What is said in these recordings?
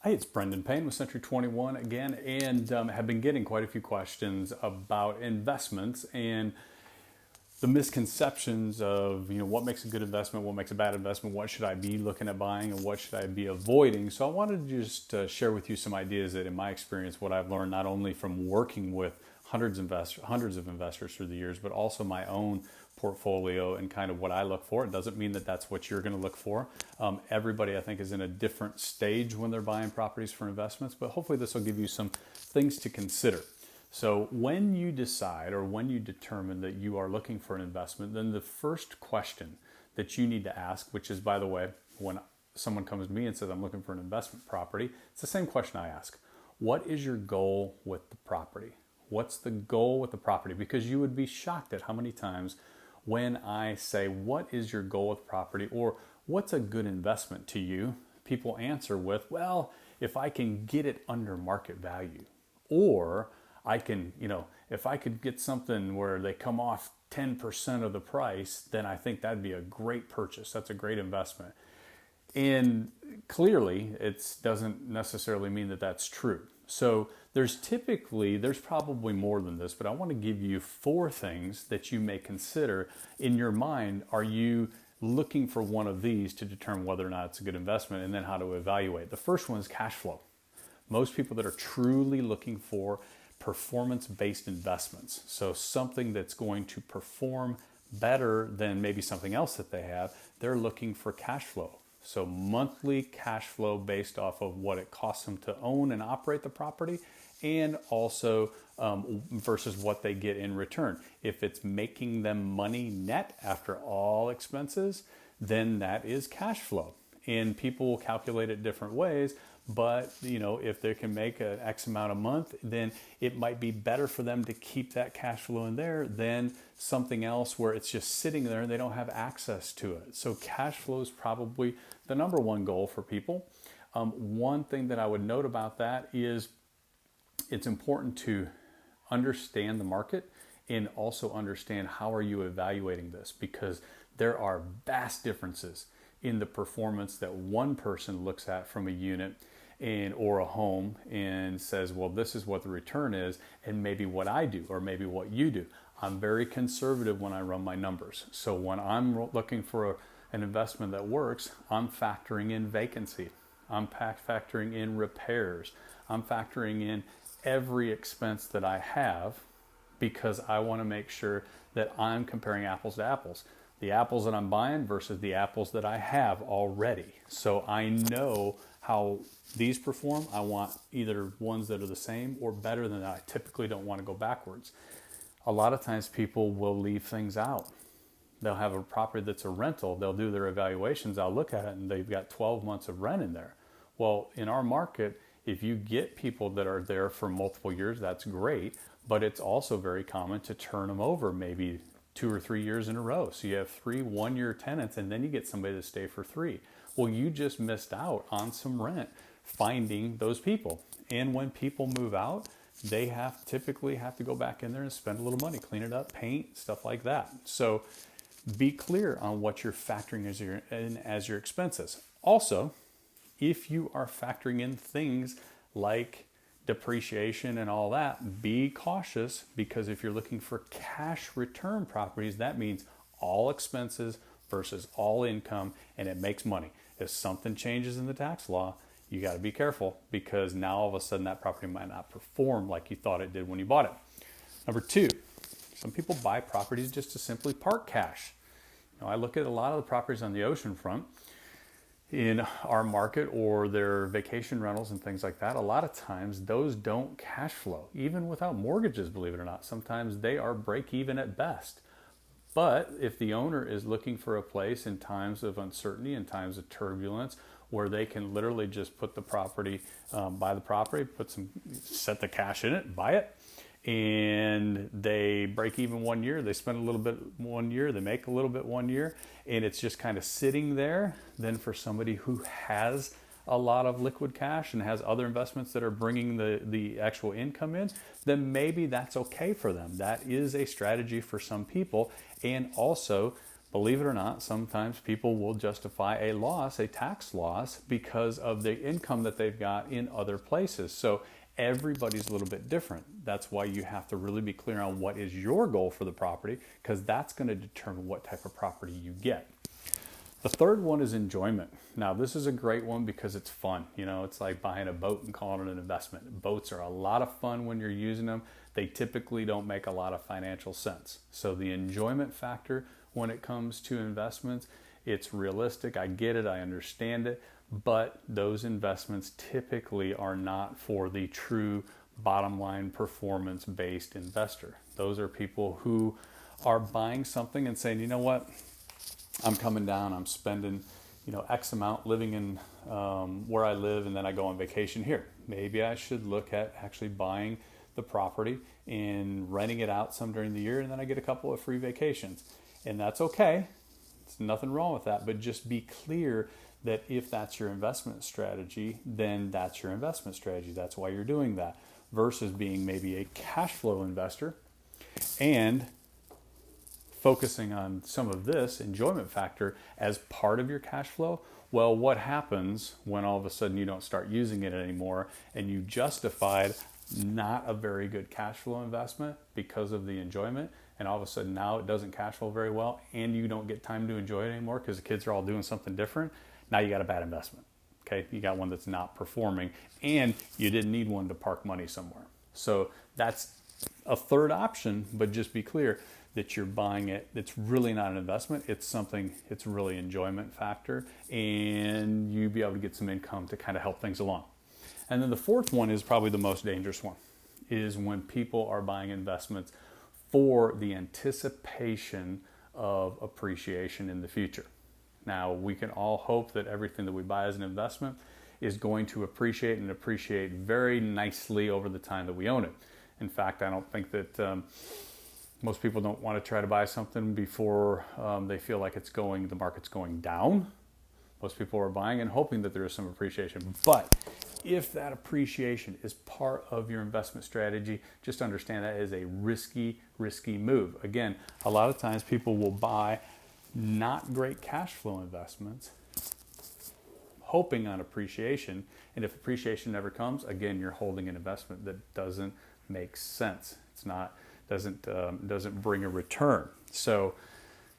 Hey, it's Brendan Payne with Century 21 again, and have been getting quite a few questions about investments and the misconceptions of what makes a good investment, what makes a bad investment, what should I be looking at buying, and what should I be avoiding. So I wanted to just share with you some ideas that, in my experience, what I've learned not only from working with hundreds of investors through the years, but also my own portfolio and kind of what I look for. It doesn't mean that that's what you're going to look for. Everybody, I think, is in a different stage when they're buying properties for investments, but hopefully this will give you some things to consider. So when you decide or when you determine that you are looking for an investment, then the first question that you need to ask, which is, by the way, when someone comes to me and says, I'm looking for an investment property, it's the same question I ask. What is your goal with the property? What's the goal with the property? Because you would be shocked at how many times when I say, what is your goal with property, or what's a good investment to you, people answer with, well, if I can get it under market value, or I can, if I could get something where they come off 10% of the price, then I think that'd be a great purchase. That's a great investment. And clearly, it doesn't necessarily mean that that's true. So there's probably more than this, but I want to give you 4 things that you may consider in your mind. Are you looking for one of these to determine whether or not it's a good investment, and then how to evaluate? The first one is cash flow. Most people that are truly looking for performance-based investments, so something that's going to perform better than maybe something else that they have, they're looking for cash flow. So monthly cash flow based off of what it costs them to own and operate the property, and also versus what they get in return. If it's making them money net after all expenses, then that is cash flow. And people will calculate it different ways, but if they can make an X amount a month, then it might be better for them to keep that cash flow in there than something else where it's just sitting there and they don't have access to it. So cash flow is probably the number one goal for people. One thing that I would note about that is it's important to understand the market and also understand how are you evaluating this, because there are vast differences in the performance that one person looks at from a unit or a home and says, well, this is what the return is, and maybe what I do or maybe what you do. I'm very conservative when I run my numbers. So when I'm looking for an investment that works, I'm factoring in vacancy. I'm factoring in repairs. I'm factoring in every expense that I have, because I want to make sure that I'm comparing apples to apples. The apples that I'm buying versus the apples that I have already. So I know how these perform. I want either ones that are the same or better than that. I typically don't want to go backwards. A lot of times people will leave things out. They'll have a property that's a rental. They'll do their evaluations. I'll look at it and they've got 12 months of rent in there. Well, in our market, if you get people that are there for multiple years, that's great. But it's also very common to turn them over maybe 2 or 3 years in a row. So you have 3 one-year tenants, and then you get somebody to stay for 3. Well, you just missed out on some rent finding those people. And when people move out, they typically have to go back in there and spend a little money, clean it up, paint, stuff like that. So be clear on what you're factoring as your expenses. Also, if you are factoring in things like depreciation and all that, be cautious, because if you're looking for cash return properties, that means all expenses versus all income, and it makes money. If something changes in the tax law, you got to be careful, because now all of a sudden that property might not perform like you thought it did when you bought it. Number 2, some people buy properties just to simply park cash. I look at a lot of the properties on the ocean front in our market, or their vacation rentals and things like that. A lot of times those don't cash flow, even without mortgages, believe it or not. Sometimes they are break even at best. But if the owner is looking for a place in times of uncertainty, in times of turbulence, where they can literally just put the property, buy the property, set the cash in it, buy it, and they break even 1 year, they spend a little bit 1 year, they make a little bit 1 year, and it's just kind of sitting there. Then for somebody who has a lot of liquid cash and has other investments that are bringing the actual income in, then maybe that's okay for them. That is a strategy for some people. And also, believe it or not, sometimes people will justify a loss, a tax loss, because of the income that they've got in other places. So everybody's a little bit different. That's why you have to really be clear on what is your goal for the property, because that's going to determine what type of property you get. The third one is enjoyment. Now, this is a great one because it's fun. You know, it's like buying a boat and calling it an investment. Boats are a lot of fun when you're using them. They typically don't make a lot of financial sense. So the enjoyment factor when it comes to investments, it's realistic. I get it. I understand it. But those investments typically are not for the true bottom line performance-based investor. Those are people who are buying something and saying, you know what? I'm coming down, I'm spending, X amount living in where I live, and then I go on vacation here. Maybe I should look at actually buying the property and renting it out some during the year, and then I get a couple of free vacations. And that's okay. There's nothing wrong with that, but just be clear that if that's your investment strategy, then that's your investment strategy. That's why you're doing that, versus being maybe a cash flow investor and focusing on some of this enjoyment factor as part of your cash flow. Well, what happens when all of a sudden you don't start using it anymore and you justified not a very good cash flow investment because of the enjoyment, and all of a sudden now it doesn't cash flow very well and you don't get time to enjoy it anymore because the kids are all doing something different? Now you got a bad investment. Okay, you got one that's not performing and you didn't need one to park money somewhere. So that's a third option, but just be clear that you're buying it. It's really not an investment. It's something, it's really enjoyment factor, and you be able to get some income to kind of help things along. And then the fourth one is probably the most dangerous one, is when people are buying investments for the anticipation of appreciation in the future. Now, we can all hope that everything that we buy as an investment is going to appreciate and appreciate very nicely over the time that we own it. In fact, I don't think that most people don't want to try to buy something before they feel like the market's going down. Most people are buying and hoping that there is some appreciation. But if that appreciation is part of your investment strategy, just understand that is a risky move. Again, a lot of times people will buy not great cash flow investments hoping on appreciation. And if appreciation never comes, again, you're holding an investment that doesn't make sense. Doesn't bring a return. So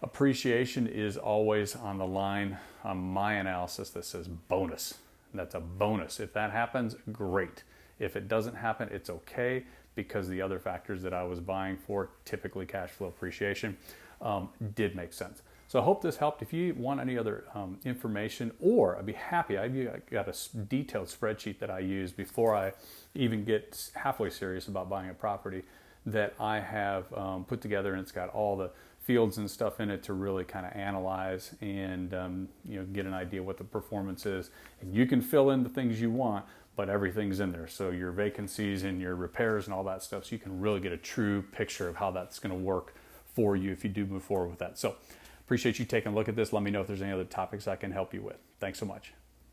appreciation is always on the line on my analysis that says bonus. That's a bonus. If that happens, great. If it doesn't happen, it's okay, because the other factors that I was buying for, typically cash flow appreciation, did make sense. So I hope this helped. If you want any other information, or I'd be happy, I've got a detailed spreadsheet that I use before I even get halfway serious about buying a property that I have put together, and it's got all the fields and stuff in it to really kind of analyze and get an idea what the performance is. And you can fill in the things you want, but everything's in there. So your vacancies and your repairs and all that stuff, so you can really get a true picture of how that's going to work for you if you do move forward with that. So appreciate you taking a look at this. Let me know if there's any other topics I can help you with. Thanks so much.